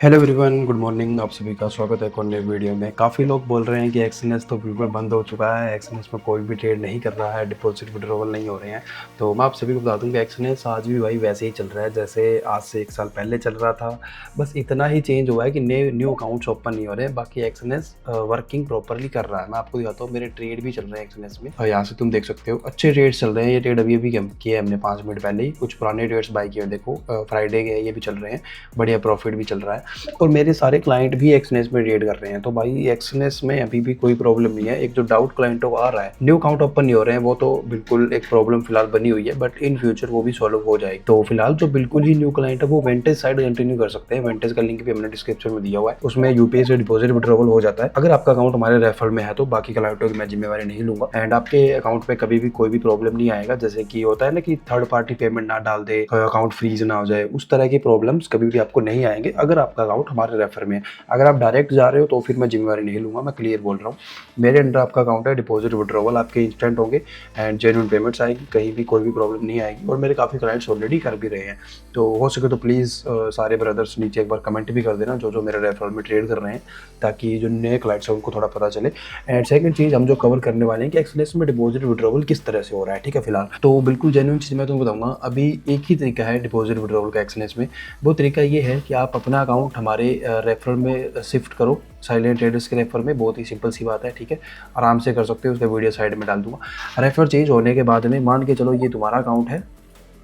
Hello everyone, good morning. आप सभी का स्वागत है एक और नए वीडियो में। काफ़ी लोग बोल रहे हैं कि एक्सएनएस तो बिल्कुल बंद हो चुका है, एक्सएनएस में कोई भी ट्रेड नहीं कर रहा है, डिपॉजिट विड्रॉवल नहीं हो रहे हैं। तो मैं आप सभी को बता दूं कि एक्सएनएस आज भी भाई वैसे ही चल रहा है जैसे आज से 1 साल पहले चल रहा था। बस इतना ही चेंज हुआ है कि न्यू अकाउंट्स ओपन नहीं हो रहे हैं, बाकी एक्सएनएस वर्किंग प्रॉपरली कर रहा है। मैं आपको दिखाता हूँ, मेरे ट्रेड भी चल रहे हैं एक्सएनएस में और यहाँ से तुम देख सकते हो अच्छे ट्रेड्स चल रहे हैं। ये ट्रेड अभी अभी किए हमने 5 मिनट पहले ही, कुछ पुराने ट्रेड्स बाई किए। देखो फ्राइडे के ये भी चल रहे हैं, बढ़िया प्रॉफिट भी चल रहा है और मेरे सारे क्लाइंट भी एक्सएनएस में ट्रेड कर रहे हैं। तो भाई एक्सएनएस में अभी भी कोई प्रॉब्लम नहीं है। एक जो डाउट क्लाइंटों को आ रहा है, न्यू अकाउंट ओपन नहीं हो रहे हैं, वो तो बिल्कुल एक प्रॉब्लम फिलहाल बनी हुई है, बट इन फ्यूचर वो भी सॉल्व हो जाएगी। तो फिलहाल जो बिल्कुल ही न्यू क्लाइंट है वो वेंटेज साइड कंटिन्यू कर सकते हैं। वेंटेज का लिंक भी हमने डिस्क्रिप्शन में दिया हुआ है, उसमें यूपीआई से डिपॉजिट विड्रॉवल हो जाता है। अगर आपका अकाउंट हमारे रेफरल में है तो बाकी क्लाइंटों की मैं जिम्मेवारी नहीं लूंगा एंड आपके अकाउंट में कभी भी कोई भी प्रॉब्लम नहीं आएगा। जैसे कि होता है ना कि थर्ड पार्टी पेमेंट ना डाल दे, अकाउंट फ्रीज ना हो जाए, उस तरह की प्रॉब्लम्स कभी भी आपको नहीं आएंगे अगर आपका अकाउंट हमारे रेफर में है। अगर आप डायरेक्ट जा रहे हो तो फिर मैं जिम्मेवारी नहीं लूंगा, मैं क्लियर बोल रहा हूँ। मेरे अंडर आपका अकाउंट है, डिपॉजिट विड्रॉवल आपके इंस्टेंट होंगे एंड जेन्युइन पेमेंट्स आएगी, कहीं भी कोई भी प्रॉब्लम नहीं आएगी और मेरे काफ़ी क्लाइंट्स ऑलरेडी कर भी रहे हैं। तो हो सके तो प्लीज़ सारे ब्रदर्स नीचे एक बार कमेंट भी कर देना जो जो मेरे रेफरल में ट्रेड कर रहे हैं, ताकि जो नए क्लाइंट्स हैं उनको थोड़ा पता चले। एंड सेकंड चीज़ हम जो कवर करने वाले हैं कि एक्सएनएस में डिपॉजिट विड्रॉवल किस तरह से हो रहा है, ठीक है। फिलहाल तो बिल्कुल जेन्युइन चीज़ मैं तुमको बताऊंगा। अभी एक ही तरीका है डिपॉजिट विड्रॉवल का एक्सएनएस में। वो तरीका ये है कि आप अपना अकाउंट हमारे रेफरल में शिफ्ट करो, साइलेंट ट्रेडर्स के रेफर में। बहुत ही सिंपल सी बात है, ठीक है, आराम से कर सकते हो। उसका वीडियो साइड में डाल दूंगा। रेफर चेंज होने के बाद में मान के चलो ये तुम्हारा अकाउंट है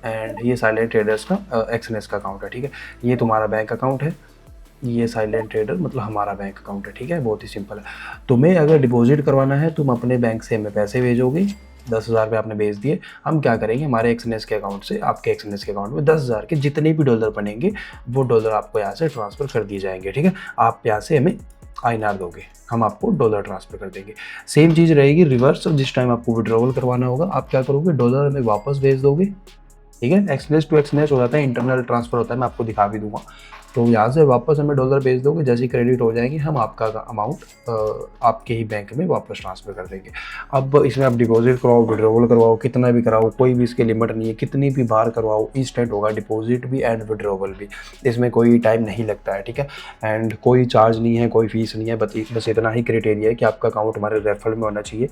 एंड ये साइलेंट ट्रेडर्स का एक्सएनएस का अकाउंट है, ठीक है। ये तुम्हारा बैंक अकाउंट है, ये साइलेंट ट्रेडर मतलब हमारा बैंक अकाउंट है, ठीक है। बहुत ही सिंपल है। तुम्हें अगर डिपॉजिट करवाना है तुम अपने बैंक से हमें पैसे भेजोगे। 10,000 रुपये आपने भेज दिए, हम क्या करेंगे हमारे एक्सएनएस के अकाउंट से आपके एक्सएनएस के अकाउंट में 10,000 के जितने भी डॉलर बनेंगे वो डॉलर आपको यहाँ से ट्रांसफ़र कर दिए जाएंगे, ठीक है। आप यहाँ से हमें आईएनआर दोगे, हम आपको डॉलर ट्रांसफर कर देंगे। सेम चीज़ रहेगी रिवर्स। जिस टाइम आपको विड्रॉवल करवाना होगा आप क्या करोगे, डॉलर हमें वापस भेज दोगे, ठीक है। एक्सएनएस टू एक्सएनएस हो जाता है, इंटरनल ट्रांसफर होता है, मैं आपको दिखा भी दूंगा। तो यहाँ से वापस हमें डॉलर भेज दोगे, जैसे ही क्रेडिट हो जाएंगे हम आपका अमाउंट आपके ही बैंक में वापस ट्रांसफ़र कर देंगे। अब इसमें आप डिपॉजिट करवाओ, विड्रॉवल करवाओ, कितना भी कराओ, कोई भी इसकी लिमिट नहीं है, कितनी भी बार करवाओ इंस्टेंट होगा डिपॉजिट भी एंड विड्रॉवल भी। इसमें कोई टाइम नहीं लगता है, ठीक है। एंड कोई चार्ज नहीं है, कोई फीस नहीं है, बस इतना ही क्राइटेरिया है कि आपका अकाउंट हमारे रेफरल में होना चाहिए।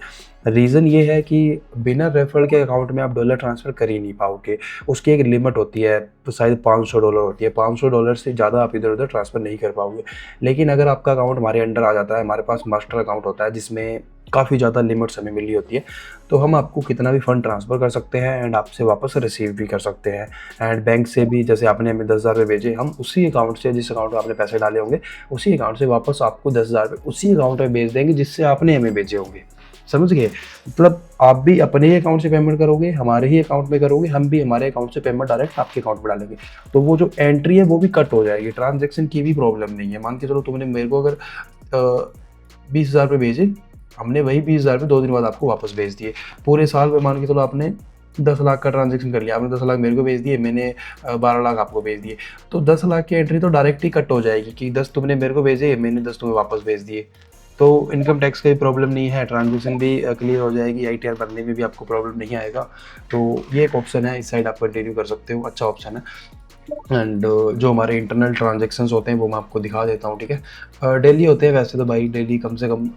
रीज़न ये है कि बिना रेफरल के अकाउंट में आप डॉलर ट्रांसफ़र कर ही नहीं पाओगे। उसकी एक लिमिट होती है, शायद $500 होती है। $500 से ज़्यादा आप इधर उधर ट्रांसफ़र नहीं कर पाओगे। लेकिन अगर आपका अकाउंट हमारे अंडर आ जाता है, हमारे पास मास्टर अकाउंट होता है जिसमें काफ़ी ज़्यादा लिमिट्स हमें मिली होती है, तो हम आपको कितना भी फ़ंड ट्रांसफ़र कर सकते हैं एंड आपसे वापस रिसीव भी कर सकते हैं। एंड बैंक से भी, जैसे आपने हमें 10,000 रुपये भेजे, हम उसी अकाउंट से, जिस अकाउंट में आपने पैसे डाले होंगे उसी अकाउंट से वापस आपको 10,000 रुपये उसी अकाउंट में भेज देंगे जिससे आपने हमें भेजे होंगे। समझ गए? मतलब आप भी अपने ही अकाउंट से पेमेंट करोगे, हमारे ही अकाउंट में करोगे, हम भी हमारे अकाउंट से पेमेंट डायरेक्ट आपके अकाउंट में डालेंगे। तो वो जो एंट्री है वो भी कट हो जाएगी, ट्रांजैक्शन की भी प्रॉब्लम नहीं है। मान के चलो तुमने मेरे को अगर 20,000 रुपये भेजे, हमने वही 20,000 रुपये 2 दिन बाद आपको वापस भेज दिए। पूरे साल में मान के चलो आपने 10 लाख का ट्रांजैक्शन कर लिया, आपने 10 लाख मेरे को भेज दिए, मैंने 12 लाख आपको भेज दिए, तो 10 लाख की एंट्री तो डायरेक्ट ही कट हो जाएगी कि 10 तुमने मेरे को भेजे, मैंने 10 तुम्हें वापस भेज दिए। तो इनकम टैक्स की प्रॉब्लम नहीं है, ट्रांजैक्शन भी क्लियर हो जाएगी, आईटीआर भरने में भी आपको प्रॉब्लम नहीं आएगा। तो ये एक ऑप्शन है, इस साइड आप कंटिन्यू कर सकते हो, अच्छा ऑप्शन है। एंड जो हमारे इंटरनल ट्रांजैक्शंस होते हैं वो मैं आपको दिखा देता हूँ, ठीक है। डेली होते हैं वैसे तो भाई, डेली कम से कम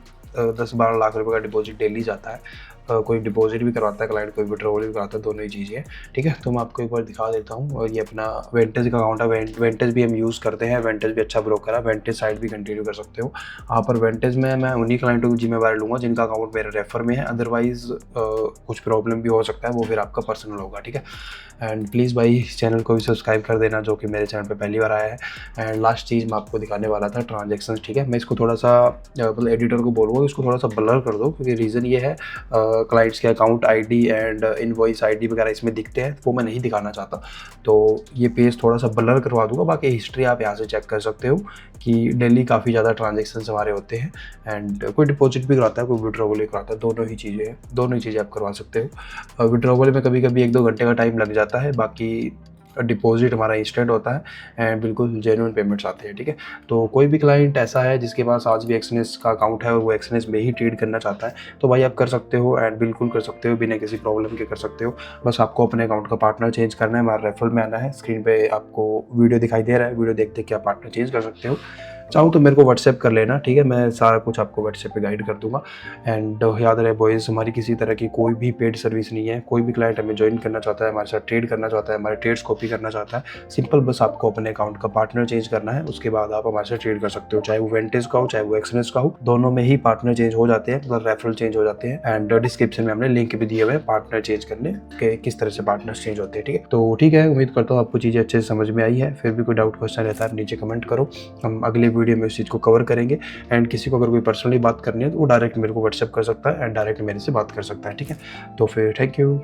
10-12 लाख रुपए का डिपॉजिट डेली जाता है। कोई डिपॉजिट भी करवाता है क्लाइंट, कोई विड्रॉवल भी कराता है, दोनों ही चीज़ें हैं, ठीक है। तो मैं आपको एक बार दिखा देता हूँ। और ये अपना वेंटेज का अकाउंट है, वेंटेज भी हम यूज़ करते हैं, वेंटेज भी अच्छा ब्रोकर है, वेंटेज साइड भी कंटिन्यू कर सकते हो आप। और वेंटेज में मैं उन्हीं क्लाइंटों की जिम्मेवारी लूँगा जिनका अकाउंट मेरे रेफर में है, अदरवाइज़ कुछ प्रॉब्लम भी हो सकता है, वो फिर आपका पर्सनल होगा, ठीक है। एंड प्लीज़ भाई इस चैनल को भी सब्सक्राइब कर देना जो कि मेरे चैनल पे पहली बार आया है। एंड लास्ट चीज़ मैं आपको दिखाने वाला था ट्रांजैक्शंस, ठीक है। मैं इसको थोड़ा सा मतलब एडिटर को बोलूँगा इसको थोड़ा सा ब्लर कर दो, क्योंकि रीज़न ये है क्लाइंट्स के account ID and invoice ID वगैरह इसमें दिखते हैं, वो मैं नहीं दिखाना चाहता। तो ये पेज थोड़ा सा ब्लर करवा दूंगा, बाकी हिस्ट्री आप यहाँ से चेक कर सकते हो कि डेली काफ़ी ज़्यादा ट्रांजेक्शन्स हमारे होते हैं। एंड कोई डिपॉजिट भी कराता है, कोई विड्रॉवल भी कराता है, दोनों ही चीज़ें हैं, दोनों ही चीज़ें आप करवा सकते हो। विड्रॉवल में कभी कभी 1-2 घंटे का टाइम लग जाता है, बाकी डिपॉजिट हमारा इंस्टेंट होता है एंड बिल्कुल जेन्युइन पेमेंट्स आते हैं, ठीक है। तो कोई भी क्लाइंट ऐसा है जिसके पास आज भी एक्सएनएस का अकाउंट है और वो एक्सएनएस में ही ट्रेड करना चाहता है, तो भाई आप कर सकते हो एंड बिल्कुल कर सकते हो, बिना किसी प्रॉब्लम के कर सकते हो। बस आपको अपने अकाउंट का पार्टनर चेंज करना है, हमारे रेफरल में आना है। स्क्रीन पे आपको वीडियो दिखाई दे रहा है, वीडियो देखते कि आप पार्टनर चेंज कर सकते हो। चाहो तो मेरे को व्हाट्सएप कर लेना, ठीक है, मैं सारा कुछ आपको व्हाट्सएप पे गाइड कर दूंगा। एंड याद रहे बॉयज़, हमारी किसी तरह की कोई भी पेड सर्विस नहीं है। कोई भी क्लाइंट हमें ज्वाइन करना चाहता है, हमारे साथ ट्रेड करना चाहता है, हमारे ट्रेड्स कॉपी करना चाहता है, सिंपल बस आपको अपने अकाउंट का पार्टनर चेंज करना है, उसके बाद आप हमारे साथ ट्रेड कर सकते हो। चाहे वो वेंटेज का हो, चाहे वो एक्सएनएस का हो, दोनों में ही पार्टनर चेंज हो जाते हैं, मतलब रेफरल चेंज हो जाते हैं। एंड डिस्क्रिप्शन में हमने लिंक भी दिए हुए हैं पार्टनर चेंज करने के, किस तरह से पार्टनर्स चेंज होते हैं, ठीक है। तो ठीक है, उम्मीद करता हूँ आपको चीज़ें अच्छे से समझ में आई है। फिर भी कोई डाउट क्वेश्चन रहता है नीचे कमेंट करो, हम अगले वीडियो में उस चीज़ को कवर करेंगे। एंड किसी को अगर कोई पर्सनली बात करनी है तो वो डायरेक्ट मेरे को व्हाट्सएप कर सकता है एंड डायरेक्ट मेरे से बात कर सकता है, ठीक है। तो फिर थैंक यू।